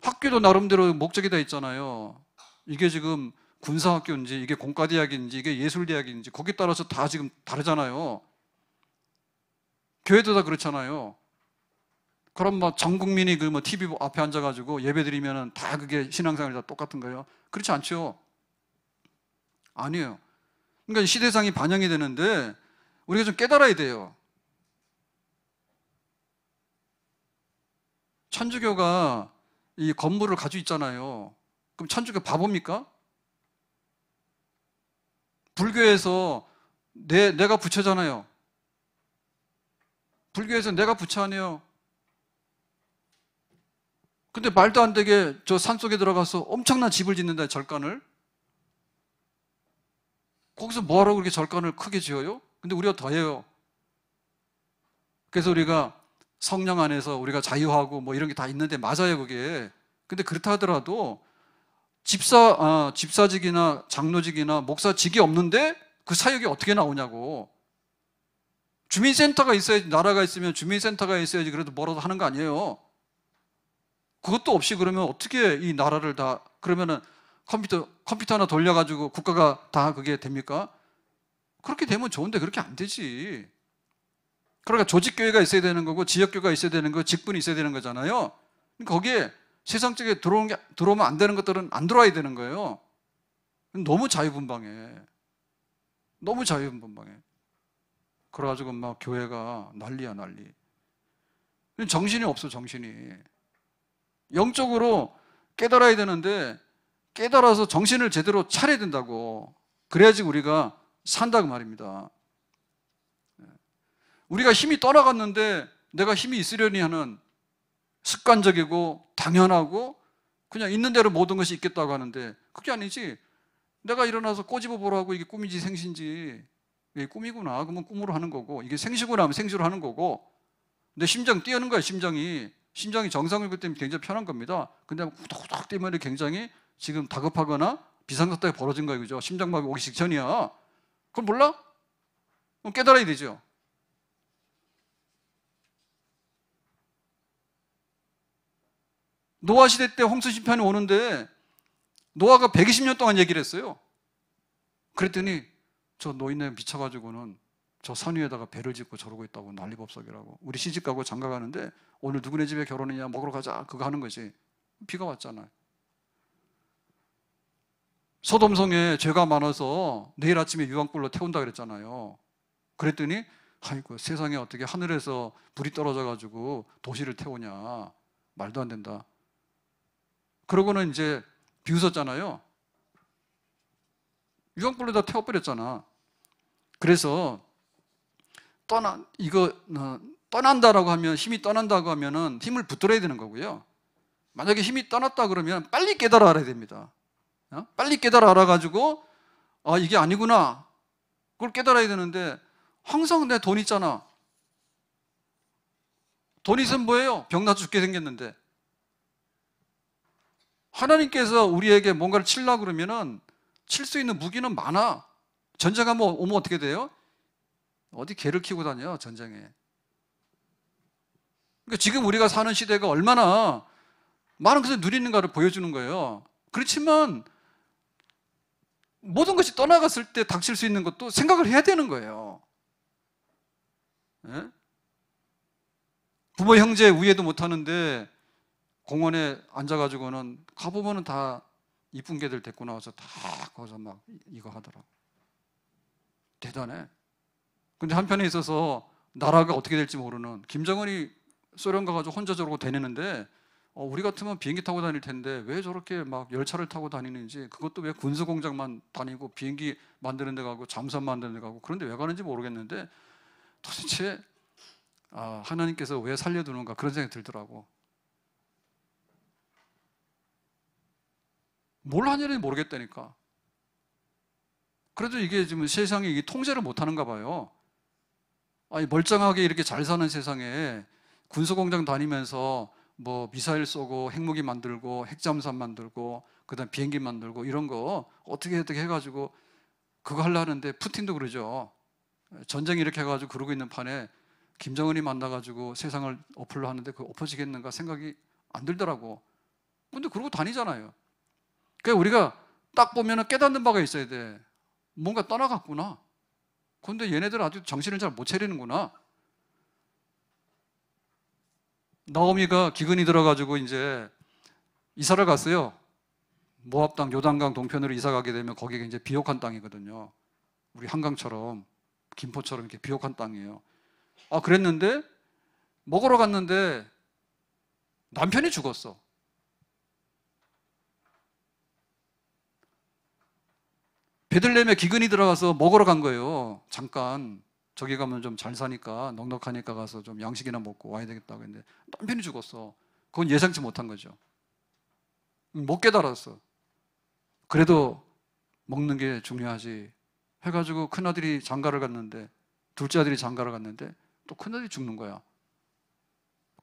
학교도 나름대로 목적이 다 있잖아요. 이게 지금 군사학교인지 이게 공과대학인지 이게 예술대학인지 거기에 따라서 다 지금 다르잖아요. 교회도 다 그렇잖아요. 그럼 뭐 전 국민이 그 뭐 TV 앞에 앉아가지고 예배 드리면은 다 그게 신앙생활이 다 똑같은 거예요? 그렇지 않죠. 아니에요. 그러니까 시대상이 반영이 되는데 우리가 좀 깨달아야 돼요. 천주교가 이 건물을 가지고 있잖아요. 그럼 천주교 바보입니까? 불교에서 내가 부처잖아요. 불교에서 내가 부처 아니에요. 근데 말도 안 되게 저 산속에 들어가서 엄청난 집을 짓는다, 절간을. 거기서 뭐하러 그렇게 절간을 크게 지어요? 근데 우리가 더 해요. 그래서 우리가 성령 안에서 우리가 자유하고 뭐 이런 게 다 있는데 맞아요, 그게. 근데 그렇다 하더라도 집사직이나 장로직이나 목사직이 없는데 그 사역이 어떻게 나오냐고. 주민센터가 있어야지, 나라가 있으면 주민센터가 있어야지 그래도 뭐라도 하는 거 아니에요. 그것도 없이 그러면 어떻게 이 나라를 다, 그러면은 컴퓨터 하나 돌려가지고 국가가 다 그게 됩니까? 그렇게 되면 좋은데 그렇게 안 되지. 그러니까 조직교회가 있어야 되는 거고 지역교회가 있어야 되는 거고 직분이 있어야 되는 거잖아요. 거기에 세상적에 들어오면 안 되는 것들은 안 들어와야 되는 거예요. 너무 자유분방해. 너무 자유분방해. 그래가지고 막 교회가 난리야, 난리. 정신이 없어, 정신이. 영적으로 깨달아야 되는데 깨달아서 정신을 제대로 차려야 된다고. 그래야지 우리가 산다고 말입니다. 우리가 힘이 떠나갔는데 내가 힘이 있으려니 하는 습관적이고 당연하고 그냥 있는 대로 모든 것이 있겠다고 하는데 그게 아니지. 내가 일어나서 꼬집어 보라고 이게 꿈인지 생시인지 이게 꿈이구나 그러면 꿈으로 하는 거고 이게 생시구나 하면 생시로 하는 거고 내 심장 뛰는 거야. 심장이 정상이기 때문에 굉장히 편한 겁니다. 근데 후덕후덕 뛰면 굉장히 지금 다급하거나 비상사태가 벌어진 거예요. 그죠? 심장마비 오기 직전이야. 그걸 몰라? 그럼 깨달아야 되죠. 노아 시대 때 홍수 심판이 오는데 노아가 120년 동안 얘기를 했어요. 그랬더니 저 노인네 미쳐가지고는 저 산 위에다가 배를 짓고 저러고 있다고 난리법석이라고. 우리 시집가고 장가가는데 오늘 누구네 집에 결혼이냐 먹으러 가자 그거 하는 거지. 비가 왔잖아요. 소돔성에 죄가 많아서 내일 아침에 유황불로 태운다 그랬잖아요. 그랬더니 아이고 세상에 어떻게 하늘에서 불이 떨어져가지고 도시를 태우냐. 말도 안 된다. 그러고는 이제 비웃었잖아요. 유황불로다 태워버렸잖아. 그래서 떠난다라고 하면 힘이 떠난다고 하면은 힘을 붙들어야 되는 거고요. 만약에 힘이 떠났다 그러면 빨리 깨달아 알아야 됩니다. 빨리 깨달아 알아가지고 이게 아니구나. 그걸 깨달아야 되는데 항상 내 돈 있잖아. 돈 있으면 뭐예요? 병나 죽게 생겼는데. 하나님께서 우리에게 뭔가를 치려고 그러면은 칠 수 있는 무기는 많아. 전쟁 한번 오면 어떻게 돼요? 어디 개를 키우고 다녀 전쟁에. 그러니까 지금 우리가 사는 시대가 얼마나 많은 것을 누리는가를 보여주는 거예요. 그렇지만 모든 것이 떠나갔을 때 닥칠 수 있는 것도 생각을 해야 되는 거예요. 예? 부모 형제 우애도 못하는데 공원에 앉아가지고는 가보면은 다 이쁜 개들 데리고 나와서 다 거기서 막 이거 하더라고. 대단해. 근데 한편에 있어서 나라가 어떻게 될지 모르는 김정은이 소련 가가지고 혼자 저러고 다니는데 우리 같으면 비행기 타고 다닐 텐데 왜 저렇게 막 열차를 타고 다니는지, 그것도 왜 군수공장만 다니고 비행기 만드는 데 가고 잠수함 만드는 데 가고 그런데 왜 가는지 모르겠는데 도대체 하나님께서 왜 살려두는가 그런 생각이 들더라고. 뭘 하냐니 모르겠다니까. 그래도 이게 지금 세상이 이게 통제를 못하는가 봐요. 멀쩡하게 이렇게 잘 사는 세상에 군수공장 다니면서 뭐 미사일 쏘고 핵무기 만들고 핵잠수함 만들고 그다음 비행기 만들고 이런 거 어떻게 해가지고 그거 하려 하는데 푸틴도 그러죠. 전쟁 이렇게 해가지고 그러고 있는 판에 김정은이 만나가지고 세상을 엎으려 하는데 그거 엎어지겠는가 생각이 안 들더라고. 근데 그러고 다니잖아요. 그러니까 우리가 딱 보면은 깨닫는 바가 있어야 돼. 뭔가 떠나갔구나. 근데 얘네들 아주 정신을 잘 못 차리는구나. 나오미가 기근이 들어가지고 이제 이사를 갔어요. 모압 땅 요단강 동편으로 이사 가게 되면 거기가 이제 비옥한 땅이거든요. 우리 한강처럼 김포처럼 이렇게 비옥한 땅이에요. 그랬는데 먹으러 갔는데 남편이 죽었어. 베들레헴에 기근이 들어가서 먹으러 간 거예요. 잠깐 저기 가면 좀 잘 사니까 넉넉하니까 가서 좀 양식이나 먹고 와야 되겠다고 했는데 남편이 죽었어. 그건 예상치 못한 거죠. 못 깨달았어. 그래도 먹는 게 중요하지 해가지고 큰아들이 장가를 갔는데 둘째 아들이 장가를 갔는데 또 큰아들이 죽는 거야.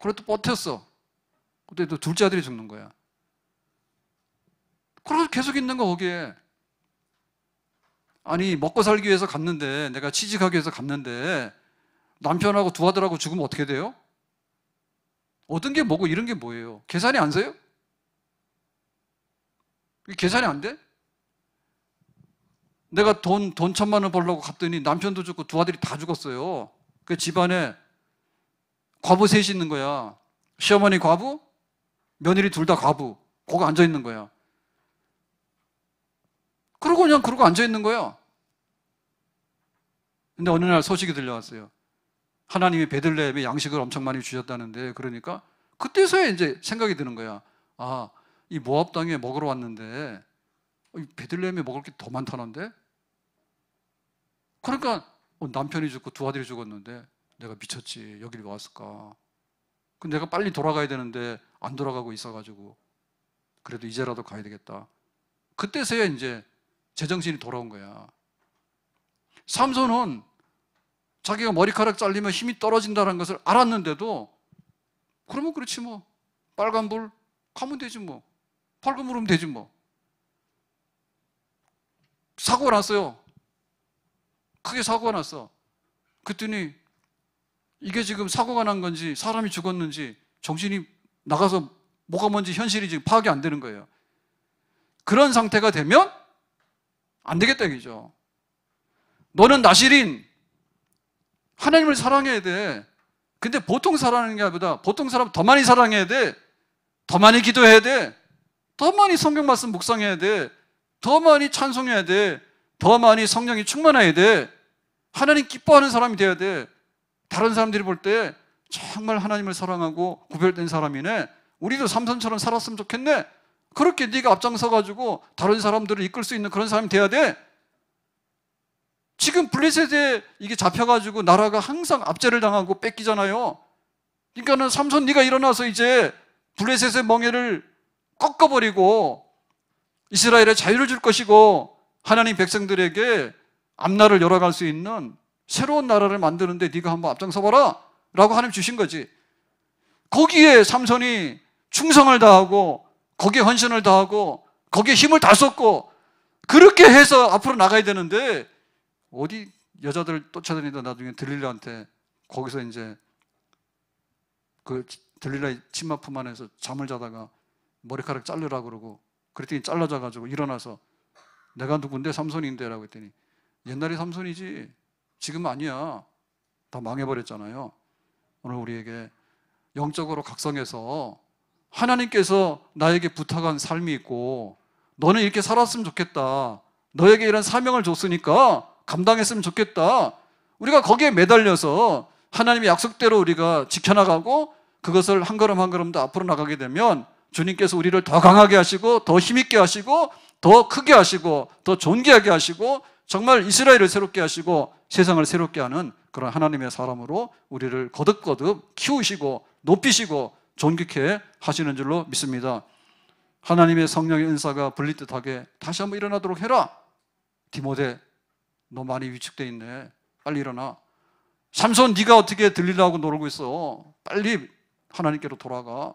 그래도 버텼어. 근데 또 둘째 아들이 죽는 거야. 그래서 계속 있는 거 거기에. 아니 먹고 살기 위해서 갔는데, 내가 취직하기 위해서 갔는데 남편하고 두 아들하고 죽으면 어떻게 돼요? 얻은 게 뭐고 이런 게 뭐예요? 계산이 안 돼요? 계산이 안 돼? 내가 돈 1,000만 원 벌려고 갔더니 남편도 죽고 두 아들이 다 죽었어요. 그 집안에 과부 셋이 있는 거야. 시어머니 과부, 며느리 둘 다 과부. 거기 앉아 있는 거야. 그러고 그냥 그러고 앉아 있는 거야. 근데 어느 날 소식이 들려왔어요. 하나님이 베들레헴에 양식을 엄청 많이 주셨다는데, 그러니까 그때서야 이제 생각이 드는 거야. 이 모압 땅에 먹으러 왔는데 베들레헴에 먹을 게 더 많다는데? 그러니까 남편이 죽고 두 아들이 죽었는데 내가 미쳤지. 여기를 왜 왔을까? 근데 내가 빨리 돌아가야 되는데 안 돌아가고 있어가지고 그래도 이제라도 가야 되겠다. 그때서야 이제 제정신이 돌아온 거야. 삼손은 자기가 머리카락 잘리면 힘이 떨어진다는 것을 알았는데도 그러면 그렇지 뭐. 빨간불 가면 되지 뭐. 밝은 불 오면 되지 뭐. 사고가 났어요. 크게 사고가 났어. 그랬더니 이게 지금 사고가 난 건지 사람이 죽었는지 정신이 나가서 뭐가 뭔지 현실이 지금 파악이 안 되는 거예요. 그런 상태가 되면 안 되겠다 이거죠. 너는 나실인 하나님을 사랑해야 돼. 근데 보통 사랑하는 게 아니라 보통 사람 더 많이 사랑해야 돼. 더 많이 기도해야 돼. 더 많이 성경 말씀 묵상해야 돼. 더 많이 찬송해야 돼. 더 많이 성령이 충만해야 돼. 하나님 기뻐하는 사람이 돼야 돼. 다른 사람들이 볼 때 정말 하나님을 사랑하고 구별된 사람이네. 우리도 삼손처럼 살았으면 좋겠네. 그렇게 네가 앞장서가지고 다른 사람들을 이끌 수 있는 그런 사람이 돼야 돼. 지금 블레셋에 이게 잡혀가지고 나라가 항상 압제를 당하고 뺏기잖아요. 그러니까는 삼손 네가 일어나서 이제 블레셋의 멍에를 꺾어버리고 이스라엘에 자유를 줄 것이고 하나님 백성들에게 앞날을 열어갈 수 있는 새로운 나라를 만드는데 네가 한번 앞장서봐라 라고 하나님 주신 거지. 거기에 삼손이 충성을 다하고 거기에 헌신을 다하고 거기에 힘을 다 쏟고 그렇게 해서 앞으로 나가야 되는데 어디 여자들 쫓아다니다 나중에 들릴라한테 거기서 이제 그 들릴라의 치마품 안에서 잠을 자다가 머리카락 자르라고 그러고 그랬더니 잘라져가지고 일어나서 내가 누군데? 삼손인데 라고 했더니 옛날에 삼손이지 지금 아니야. 다 망해버렸잖아요. 오늘 우리에게 영적으로 각성해서 하나님께서 나에게 부탁한 삶이 있고 너는 이렇게 살았으면 좋겠다. 너에게 이런 사명을 줬으니까 감당했으면 좋겠다. 우리가 거기에 매달려서 하나님의 약속대로 우리가 지켜나가고 그것을 한 걸음 한 걸음 더 앞으로 나가게 되면 주님께서 우리를 더 강하게 하시고 더 힘있게 하시고 더 크게 하시고 더 존귀하게 하시고 정말 이스라엘을 새롭게 하시고 세상을 새롭게 하는 그런 하나님의 사람으로 우리를 거듭거듭 키우시고 높이시고 존귀케 하시는 줄로 믿습니다. 하나님의 성령의 은사가 분리듯하게 다시 한번 일어나도록 해라. 디모데 너 많이 위축돼 있네. 빨리 일어나. 삼손 네가 어떻게 들리려고 놀고 있어. 빨리 하나님께로 돌아가.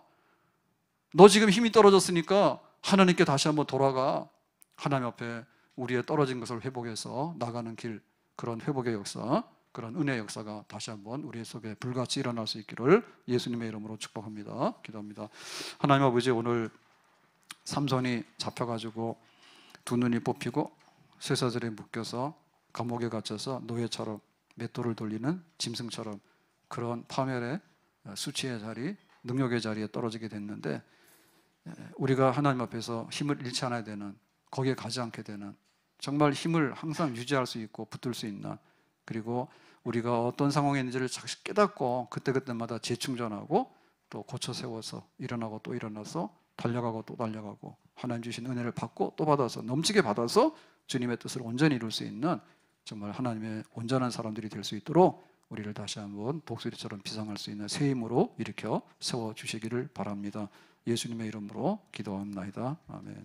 너 지금 힘이 떨어졌으니까 하나님께 다시 한번 돌아가. 하나님 앞에 우리의 떨어진 것을 회복해서 나가는 길, 그런 회복의 역사, 그런 은혜의 역사가 다시 한번 우리 속에 불같이 일어날 수 있기를 예수님의 이름으로 축복합니다. 기도합니다. 하나님 아버지, 오늘 삼손이 잡혀가지고 두 눈이 뽑히고 쇠사슬에 묶여서 감옥에 갇혀서 노예처럼 맷돌을 돌리는 짐승처럼 그런 파멸의 수치의 자리, 능력의 자리에 떨어지게 됐는데 우리가 하나님 앞에서 힘을 잃지 않아야 되는, 거기에 가지 않게 되는, 정말 힘을 항상 유지할 수 있고 붙들 수 있는, 그리고 우리가 어떤 상황에 있는지를 잠시 깨닫고 그때그때마다 재충전하고 또 고쳐 세워서 일어나고 또 일어나서 달려가고 또 달려가고 하나님 주신 은혜를 받고 또 받아서 넘치게 받아서 주님의 뜻을 온전히 이룰 수 있는 정말 하나님의 온전한 사람들이 될 수 있도록 우리를 다시 한번 독수리처럼 비상할 수 있는 새 힘으로 일으켜 세워주시기를 바랍니다. 예수님의 이름으로 기도합니다. 아멘.